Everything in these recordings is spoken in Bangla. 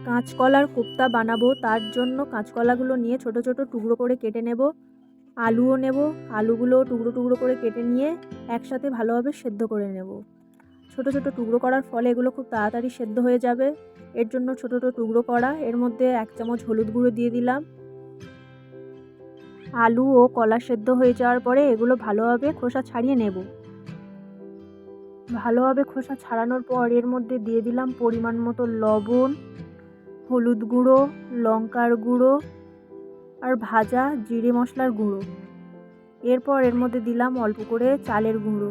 কাঁচকলার কোপ্তা বানাবো, তার জন্য কাঁচকলাগুলো নিয়ে ছোট ছোট টুকরো করে কেটে নেব। আলুও নেব, আলুগুলো টুকরো টুকরো করে কেটে নিয়ে একসাথে ভালোভাবে সেদ্ধ করে নেব। ছোট ছোট টুকরো করার ফলে এগুলো খুব তাড়াতাড়ি সেদ্ধ হয়ে যাবে। এর জন্য ছোট ছোট টুকরো করা। এর মধ্যে 1 চামচ হলুদ গুঁড়ো দিয়ে দিলাম। আলু ও কলা সেদ্ধ হয়ে যাওয়ার পরে এগুলো ভালোভাবে খোসা ছাড়িয়ে নেব। ভালোভাবে খোসা ছাড়ানোর পর এর মধ্যে দিয়ে দিলাম পরিমাণ মতো লবণ, হলুদ গুঁড়ো, লঙ্কার গুঁড়ো আর ভাজা জিরে মশলার গুঁড়ো। এরপর এর মধ্যে দিলাম অল্প করে চালের গুঁড়ো।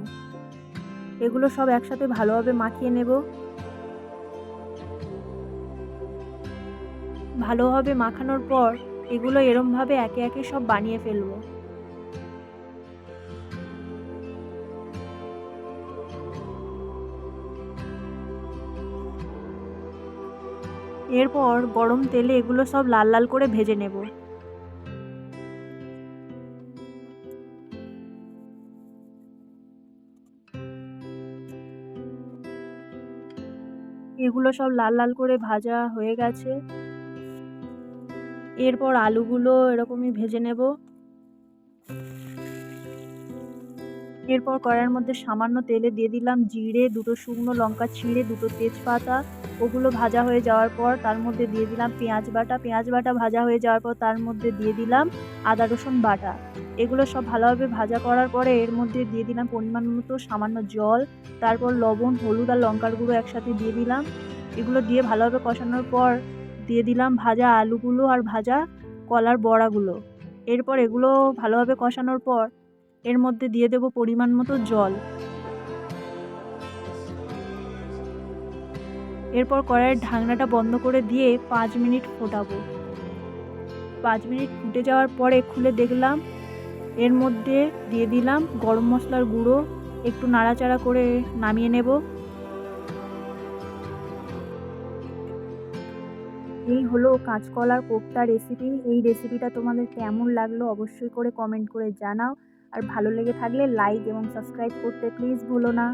এগুলো সব একসাথে ভালোভাবে মাখিয়ে নেব। ভালোভাবে মাখানোর পর এগুলো এরমভাবে একে একে সব বানিয়ে ফেলবো। এরপর গরম তেলে এগুলো সব লাল লাল করে ভেজে নেব। এগুলো সব লাল লাল করে ভাজা হয়ে গেছে। এরপর আলুগুলো এরকমই ভেজে নেব। এরপর কড়াইয়ের মধ্যে সামান্য তেলে দিয়ে দিলাম জিরে, 2টো শুকনো লঙ্কা ছিঁড়ে, 2টো তেজপাতা। ওগুলো ভাজা হয়ে যাওয়ার পর তার মধ্যে দিয়ে দিলাম পেঁয়াজ বাটা ভাজা হয়ে যাওয়ার পর তার মধ্যে দিয়ে দিলাম আদা রসুন বাটা। এগুলো সব ভালোভাবে ভাজা করার পরে এর মধ্যে দিয়ে দিলাম পরিমাণ মতো সামান্য জল, তারপর লবণ, হলুদ আর লঙ্কার গুঁড়ো একসাথে দিয়ে দিলাম। এগুলো দিয়ে ভালোভাবে কষানোর পর দিয়ে দিলাম ভাজা আলুগুলো আর ভাজা কলার বড়াগুলো। এরপর এগুলো ভালোভাবে কষানোর পর এর মধ্যে দিয়ে দেব পরিমাণ মতো জল। এরপর কড়াইয়ের ঢাকনাটা বন্ধ করে দিয়ে 5 মিনিট ফোটাবো। 5 মিনিট ফুটে যাওয়ার পরে খুলে দেখলাম এর মধ্যে দিয়ে দিলাম গরম মশলার গুঁড়ো। একটু নাড়াচাড়া করে নামিয়ে নেব। এই হলো কাঁচকলার কোপ্তা রেসিপি। এই রেসিপিটা তোমাদের কেমন লাগলো অবশ্যই করে কমেন্ট করে জানাও। আর ভালো লেগে থাকলে লাইক এবং সাবস্ক্রাইব করতে প্লিজ ভুলো না।